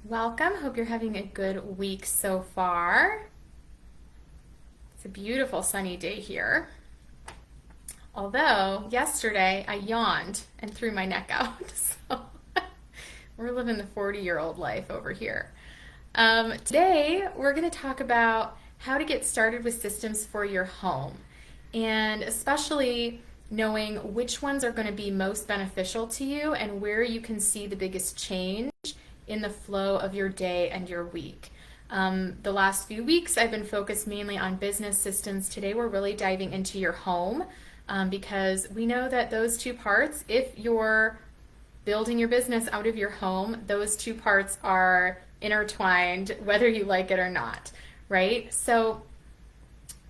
Welcome. Hope you're having a good week so far. It's a beautiful sunny day here. Although yesterday I yawned and threw my neck out. So we're living the 40-year-old life over here. Today we're going to talk about how to get started with systems for your home, and especially knowing which ones are going to be most beneficial to you and where you can see the biggest change in the flow of your day and your week. The last few weeks I've been focused mainly on business systems. Today we're really diving into your home, because we know that those two parts, if you're building your business out of your home, those two parts are intertwined whether you like it or not, right? So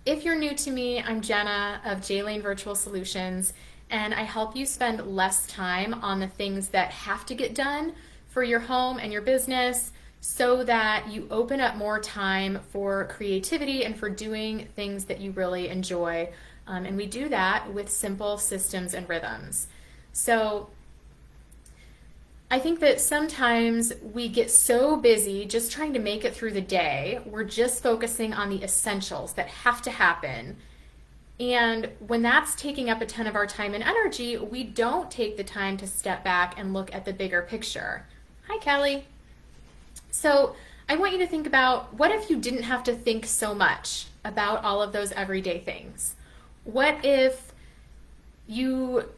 if you're new to me, I'm Jenna of J-Lane Virtual Solutions, and I help you spend less time on the things that have to get done for your home and your business so that you open up more time for creativity and for doing things that you really enjoy. And we do that with simple systems and rhythms. So I think that sometimes we get so busy just trying to make it through the day, we're just focusing on the essentials that have to happen. And when that's taking up a ton of our time and energy, we don't take the time to step back and look at the bigger picture. Hi, Kelly. So I want you to think about, what if you didn't have to think so much about all of those everyday things? What if you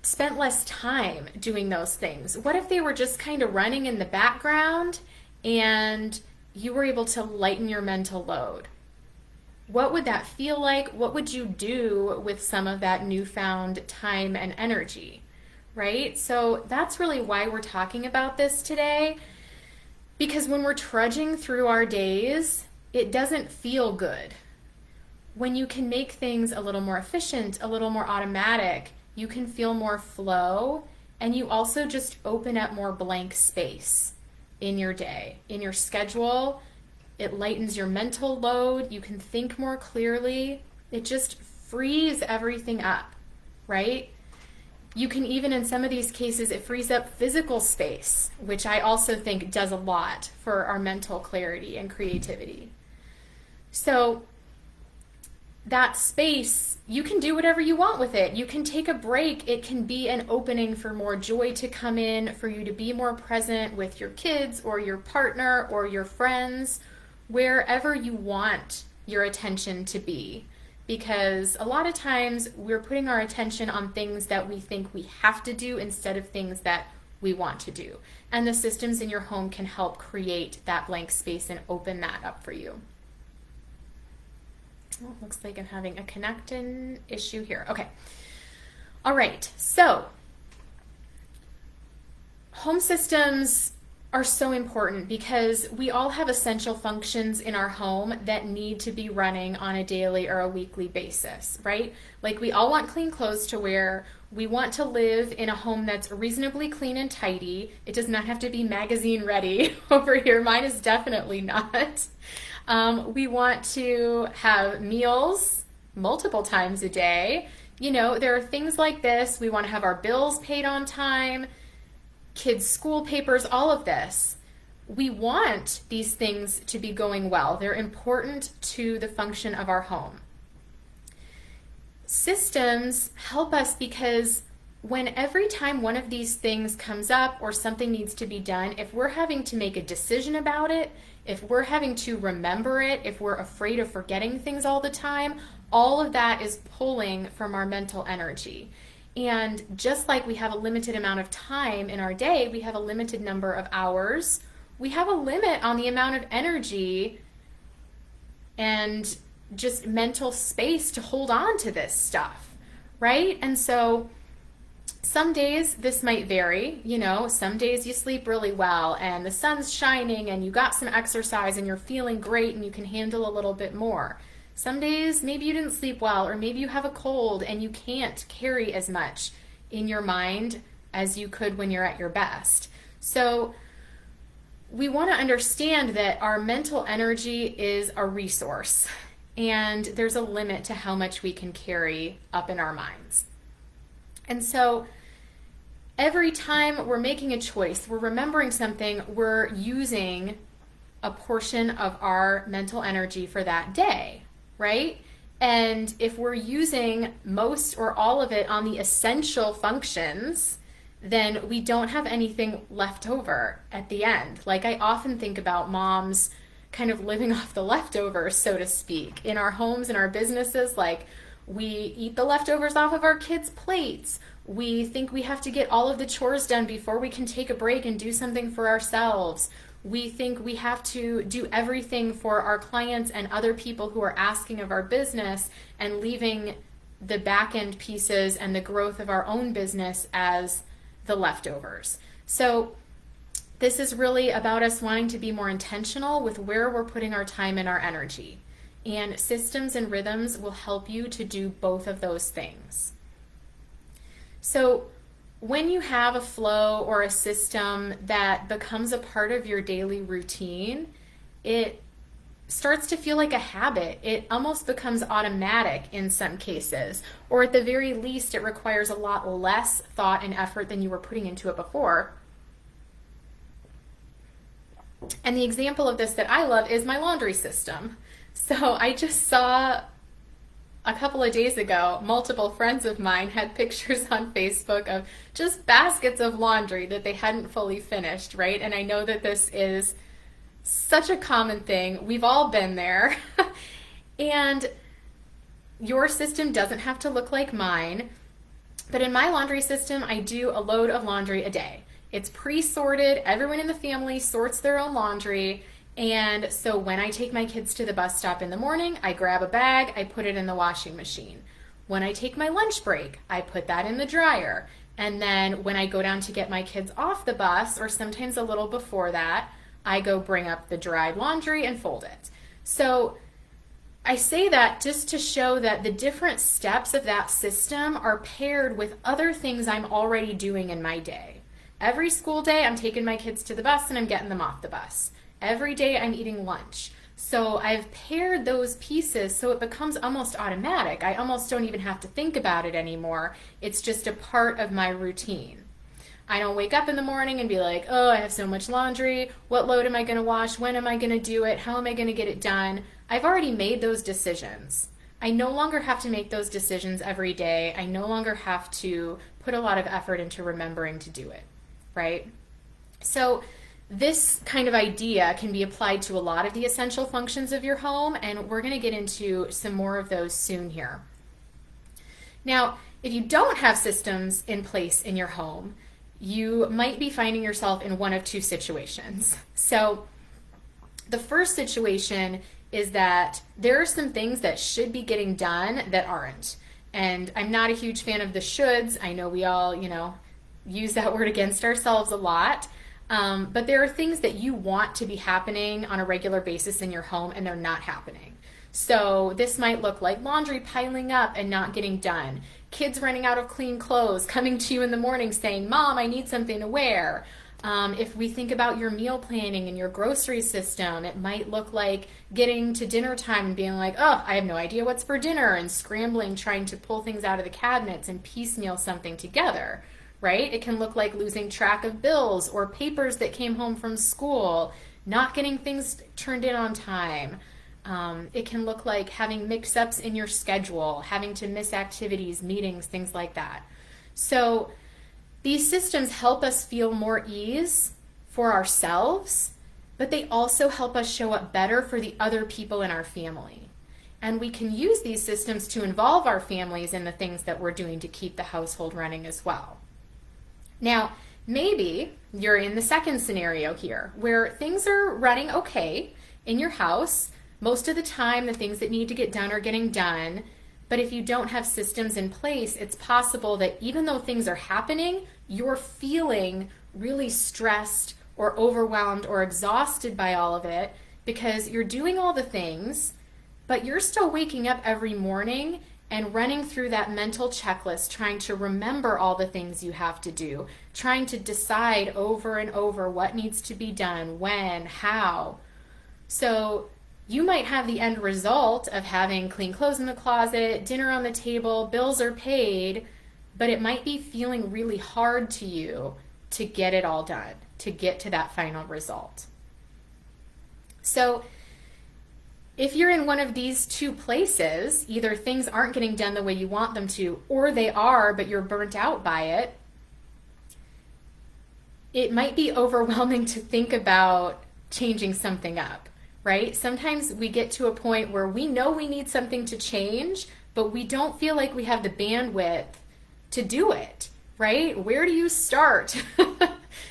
spent less time doing those things? What if they were just kind of running in the background and you were able to lighten your mental load? What would that feel like? What would you do with some of that newfound time and energy, right? So that's really why we're talking about this today, because when we're trudging through our days, it doesn't feel good. When you can make things a little more efficient, a little more automatic, you can feel more flow, and you also just open up more blank space in your day, in your schedule. It lightens your mental load. You can think more clearly. It just frees everything up, right? You can even, in some of these cases, it frees up physical space, which I also think does a lot for our mental clarity and creativity. So that space, you can do whatever you want with it. You can take a break. It can be an opening for more joy to come in, for you to be more present with your kids or your partner or your friends, wherever you want your attention to be. Because a lot of times we're putting our attention on things that we think we have to do instead of things that we want to do. And the systems in your home can help create that blank space and open that up for you. Well, it looks like I'm having a connecting issue here. Okay. All right. So home systems are so important because we all have essential functions in our home that need to be running on a daily or a weekly basis, right? Like, we all want clean clothes to wear. We want to live in a home that's reasonably clean and tidy. It does not have to be magazine ready over here. Mine is definitely not. We want to have meals multiple times a day. You know, there are things like this. We want to have our bills paid on time, kids' school papers, all of this. We want these things to be going well. They're important to the function of our home. Systems help us because when every time one of these things comes up or something needs to be done, if we're having to make a decision about it, if we're having to remember it, if we're afraid of forgetting things all the time, all of that is pulling from our mental energy. And just like we have a limited amount of time in our day, we have a limited number of hours, we have a limit on the amount of energy and just mental space to hold on to this stuff, right? And so some days this might vary. You know, some days you sleep really well and the sun's shining and you got some exercise and you're feeling great and you can handle a little bit more. Some days maybe you didn't sleep well, or maybe you have a cold and you can't carry as much in your mind as you could when you're at your best. So we want to understand that our mental energy is a resource, and there's a limit to how much we can carry up in our minds. And so every time we're making a choice, we're remembering something, we're using a portion of our mental energy for that day, right? And if we're using most or all of it on the essential functions, then we don't have anything left over at the end. Like, I often think about moms kind of living off the leftovers, so to speak, in our homes and our businesses. Like, we eat the leftovers off of our kids' plates. We think we have to get all of the chores done before we can take a break and do something for ourselves. We think we have to do everything for our clients and other people who are asking of our business, and leaving the back end pieces and the growth of our own business as the leftovers. So this is really about us wanting to be more intentional with where we're putting our time and our energy. And systems and rhythms will help you to do both of those things. So when you have a flow or a system that becomes a part of your daily routine, it starts to feel like a habit. It almost becomes automatic in some cases, or at the very least, it requires a lot less thought and effort than you were putting into it before. And the example of this that I love is my laundry system. So I just saw a couple of days ago, multiple friends of mine had pictures on Facebook of just baskets of laundry that they hadn't fully finished, right? And I know that this is such a common thing. We've all been there. And your system doesn't have to look like mine. But in my laundry system, I do a load of laundry a day. It's pre-sorted. Everyone in the family sorts their own laundry. And so when I take my kids to the bus stop in the morning, I grab a bag, I put it in the washing machine. When I take my lunch break, I put that in the dryer. And then when I go down to get my kids off the bus, or sometimes a little before that, I go bring up the dried laundry and fold it. So I say that just to show that the different steps of that system are paired with other things I'm already doing in my day. Every school day, I'm taking my kids to the bus and I'm getting them off the bus. Every day I'm eating lunch. So I've paired those pieces so it becomes almost automatic. I almost don't even have to think about it anymore. It's just a part of my routine. I don't wake up in the morning and be like, oh, I have so much laundry. What load am I going to wash? When am I going to do it? How am I going to get it done? I've already made those decisions. I no longer have to make those decisions every day. I no longer have to put a lot of effort into remembering to do it, right? So this kind of idea can be applied to a lot of the essential functions of your home, and we're going to get into some more of those soon here. Now, if you don't have systems in place in your home, you might be finding yourself in one of two situations. So the first situation is that there are some things that should be getting done that aren't. And I'm not a huge fan of the shoulds. I know we all, use that word against ourselves a lot. But there are things that you want to be happening on a regular basis in your home, and they're not happening. So this might look like laundry piling up and not getting done. Kids running out of clean clothes, coming to you in the morning saying, Mom, I need something to wear. If we think about your meal planning and your grocery system, it might look like getting to dinner time and being like, oh, I have no idea what's for dinner, and scrambling, trying to pull things out of the cabinets and piecemeal something together, right? It can look like losing track of bills or papers that came home from school, not getting things turned in on time. It can look like having mix-ups in your schedule, having to miss activities, meetings, things like that. So these systems help us feel more ease for ourselves, but they also help us show up better for the other people in our family. And we can use these systems to involve our families in the things that we're doing to keep the household running as well. Now, maybe you're in the second scenario here, where things are running okay in your house. Most of the time, the things that need to get done are getting done. But if you don't have systems in place, it's possible that even though things are happening, you're feeling really stressed or overwhelmed or exhausted by all of it, because you're doing all the things, but you're still waking up every morning and running through that mental checklist, trying to remember all the things you have to do, trying to decide over and over what needs to be done, when, how. So you might have the end result of having clean clothes in the closet, dinner on the table, bills are paid, but it might be feeling really hard to you to get it all done, to get to that final result. So if you're in one of these two places, either things aren't getting done the way you want them to, or they are, but you're burnt out by it, it might be overwhelming to think about changing something up, right? Sometimes we get to a point where we know we need something to change, but we don't feel like we have the bandwidth to do it, right? Where do you start?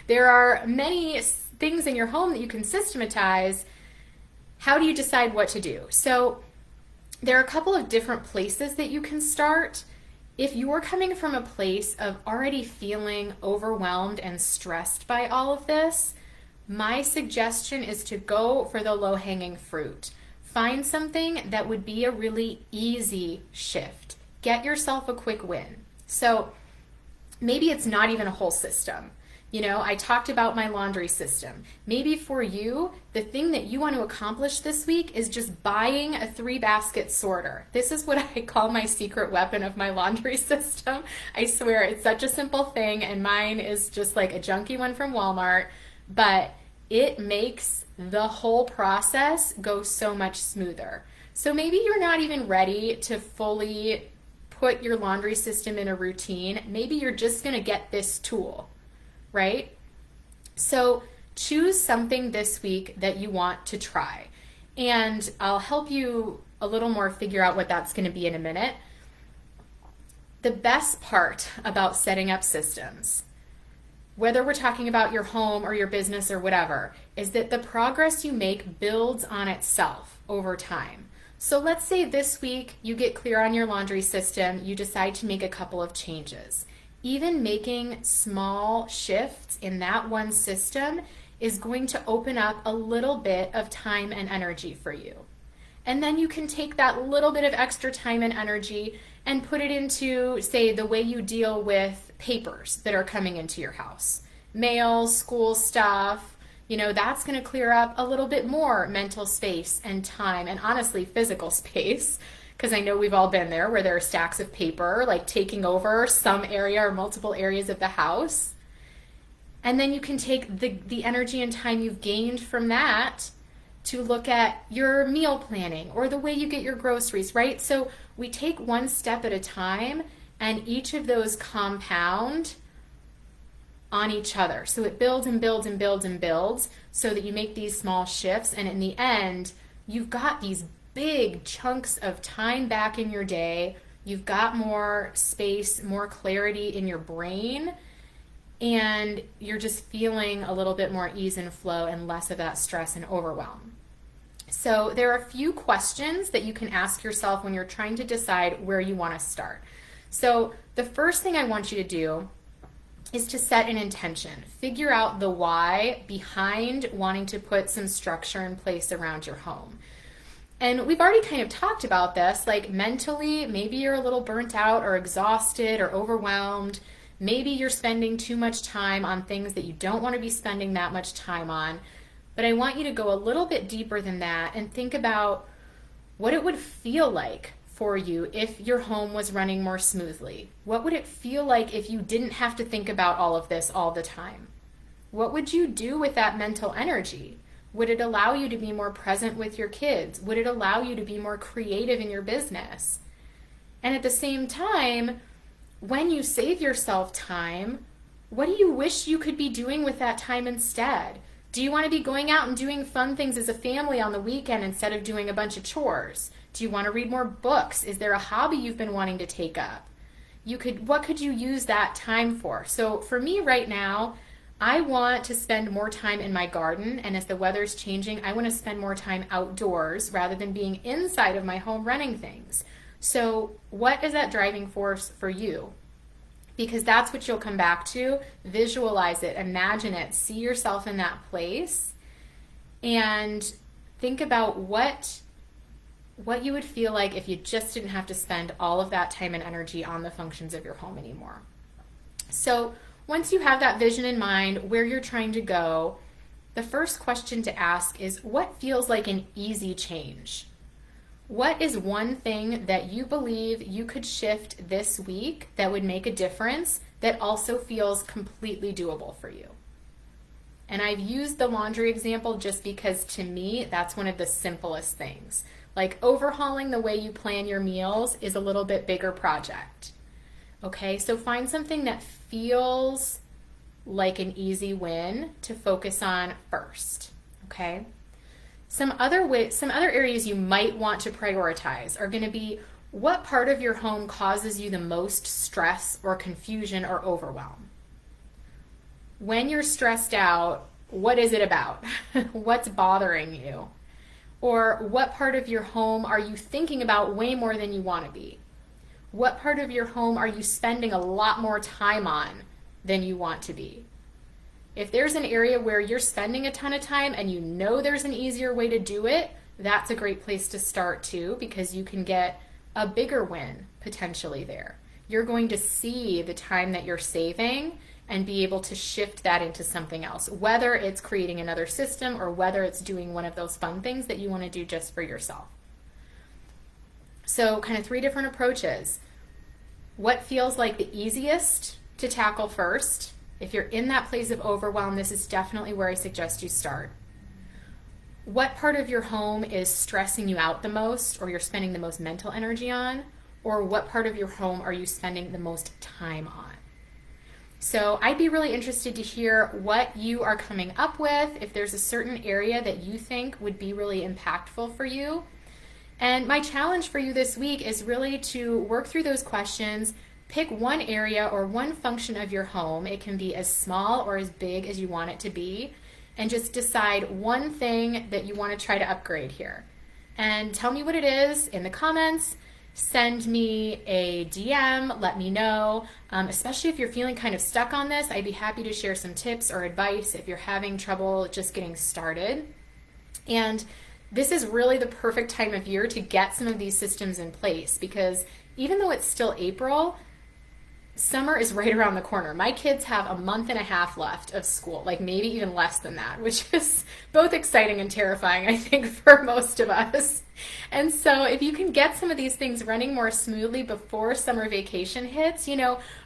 There are many things in your home that you can systematize. How do you decide what to do? So there are a couple of different places that you can start. If you're coming from a place of already feeling overwhelmed and stressed by all of this, my suggestion is to go for the low-hanging fruit. Find something that would be a really easy shift. Get yourself a quick win. So maybe it's not even a whole system. You know, I talked about my laundry system. Maybe for you, the thing that you want to accomplish this week is just buying a 3-basket sorter. This is what I call my secret weapon of my laundry system. I swear, it's such a simple thing, and mine is just like a junky one from Walmart, but it makes the whole process go so much smoother. So maybe you're not even ready to fully put your laundry system in a routine. Maybe you're just going to get this tool, right? So choose something this week that you want to try. And I'll help you a little more figure out what that's going to be in a minute. The best part about setting up systems, whether we're talking about your home or your business or whatever, is that the progress you make builds on itself over time. So let's say this week you get clear on your laundry system, you decide to make a couple of changes. Even making small shifts in that one system is going to open up a little bit of time and energy for you. And then you can take that little bit of extra time and energy and put it into, say, the way you deal with papers that are coming into your house. Mail, school stuff, you know, that's going to clear up a little bit more mental space and time, and honestly, physical space. Because I know we've all been there where there are stacks of paper like taking over some area or multiple areas of the house. And then you can take the energy and time you've gained from that to look at your meal planning or the way you get your groceries, right? So we take one step at a time, and each of those compound on each other. So it builds and builds and builds and builds so that you make these small shifts, and in the end, you've got these big chunks of time back in your day. You've got more space, more clarity in your brain, and you're just feeling a little bit more ease and flow and less of that stress and overwhelm. So there are a few questions that you can ask yourself when you're trying to decide where you want to start. So the first thing I want you to do is to set an intention. Figure out the why behind wanting to put some structure in place around your home. And we've already kind of talked about this, like mentally, maybe you're a little burnt out or exhausted or overwhelmed. Maybe you're spending too much time on things that you don't want to be spending that much time on. But I want you to go a little bit deeper than that and think about what it would feel like for you if your home was running more smoothly. What would it feel like if you didn't have to think about all of this all the time? What would you do with that mental energy? Would it allow you to be more present with your kids? Would it allow you to be more creative in your business? And at the same time, when you save yourself time, what do you wish you could be doing with that time instead? Do you want to be going out and doing fun things as a family on the weekend instead of doing a bunch of chores? Do you want to read more books? Is there a hobby you've been wanting to take up? What could you use that time for? So for me right now, I want to spend more time in my garden, and as the weather's changing, I want to spend more time outdoors rather than being inside of my home running things. So what is that driving force for you? Because that's what you'll come back to. Visualize it, imagine it, see yourself in that place, and think about what you would feel like if you just didn't have to spend all of that time and energy on the functions of your home anymore. So once you have that vision in mind, where you're trying to go, the first question to ask is, what feels like an easy change? What is one thing that you believe you could shift this week that would make a difference that also feels completely doable for you? And I've used the laundry example just because to me, that's one of the simplest things. Like overhauling the way you plan your meals is a little bit bigger project. Okay, so find something that feels like an easy win to focus on first. Okay? Some other areas you might want to prioritize are going to be what part of your home causes you the most stress or confusion or overwhelm. When you're stressed out, what is it about? What's bothering you? Or what part of your home are you thinking about way more than you want to be? What part of your home are you spending a lot more time on than you want to be? If there's an area where you're spending a ton of time and you know there's an easier way to do it, that's a great place to start too, because you can get a bigger win potentially there. You're going to see the time that you're saving and be able to shift that into something else, whether it's creating another system or whether it's doing one of those fun things that you want to do just for yourself. So kind of 3 different approaches. What feels like the easiest to tackle first? If you're in that place of overwhelm, this is definitely where I suggest you start. What part of your home is stressing you out the most or you're spending the most mental energy on? Or what part of your home are you spending the most time on? So I'd be really interested to hear what you are coming up with, if there's a certain area that you think would be really impactful for you. And my challenge for you this week is really to work through those questions. Pick one area or one function of your home. It can be as small or as big as you want it to be. And just decide one thing that you want to try to upgrade here. And tell me what it is in the comments. Send me a DM. Let me know. Especially if you're feeling kind of stuck on this, I'd be happy to share some tips or advice if you're having trouble just getting started. And this is really the perfect time of year to get some of these systems in place, because even though it's still April, summer is right around the corner. My kids have a month and a half left of school, like maybe even less than that, which is both exciting and terrifying, I think, for most of us. And so if you can get some of these things running more smoothly before summer vacation hits,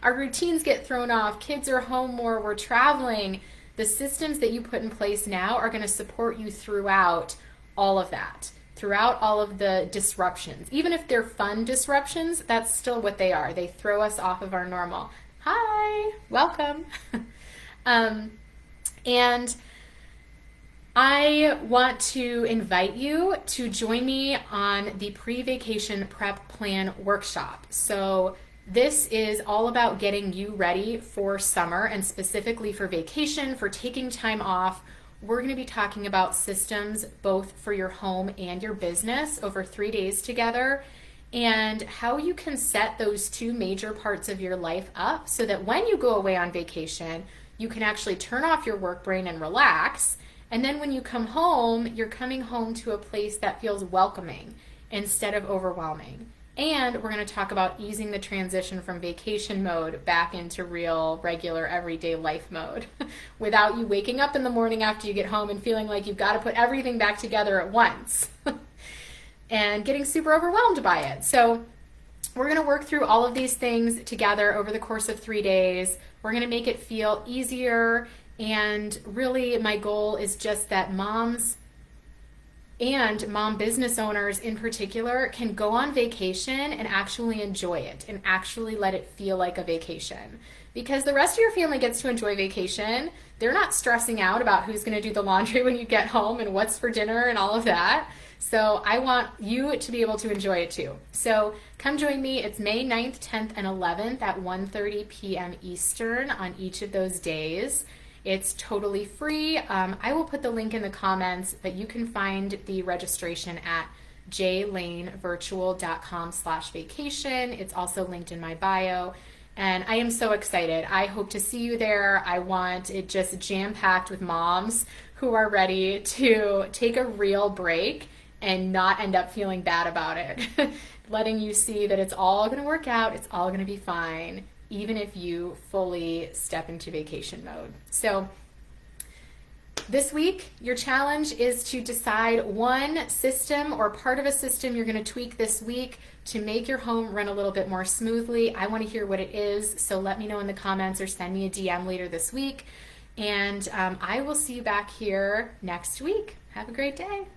our routines get thrown off, kids are home more, we're traveling. The systems that you put in place now are going to support you throughout all of that. Throughout all of the disruptions. Even if they're fun disruptions, that's still what they are. They throw us off of our normal. Hi, welcome. And I want to invite you to join me on the pre-vacation prep plan workshop. So this is all about getting you ready for summer and specifically for vacation, for taking time off. We're going to be talking about systems both for your home and your business over 3 days together, and how you can set those 2 major parts of your life up so that when you go away on vacation, you can actually turn off your work brain and relax. And then when you come home, you're coming home to a place that feels welcoming instead of overwhelming. And we're going to talk about easing the transition from vacation mode back into real, regular, everyday life mode without you waking up in the morning after you get home and feeling like you've got to put everything back together at once and getting super overwhelmed by it. So we're going to work through all of these things together over the course of 3 days. We're going to make it feel easier. And really, my goal is just that moms and mom business owners in particular can go on vacation and actually enjoy it and actually let it feel like a vacation. Because the rest of your family gets to enjoy vacation. They're not stressing out about who's going to do the laundry when you get home and what's for dinner and all of that. So I want you to be able to enjoy it too. So come join me. It's May 9th, 10th, and 11th at 1:30 p.m. Eastern on each of those days. It's totally free. I will put the link in the comments, but you can find the registration at jlanevirtual.com/vacation. It's also linked in my bio. And I am so excited. I hope to see you there. I want it just jam-packed with moms who are ready to take a real break and not end up feeling bad about it. Letting you see that it's all going to work out. It's all going to be fine, even if you fully step into vacation mode. So This week, your challenge is to decide one system or part of a system you're going to tweak this week to make your home run a little bit more smoothly. I want to hear what it is, so let me know in the comments or send me a DM later this week. And I will see you back here next week. Have a great day.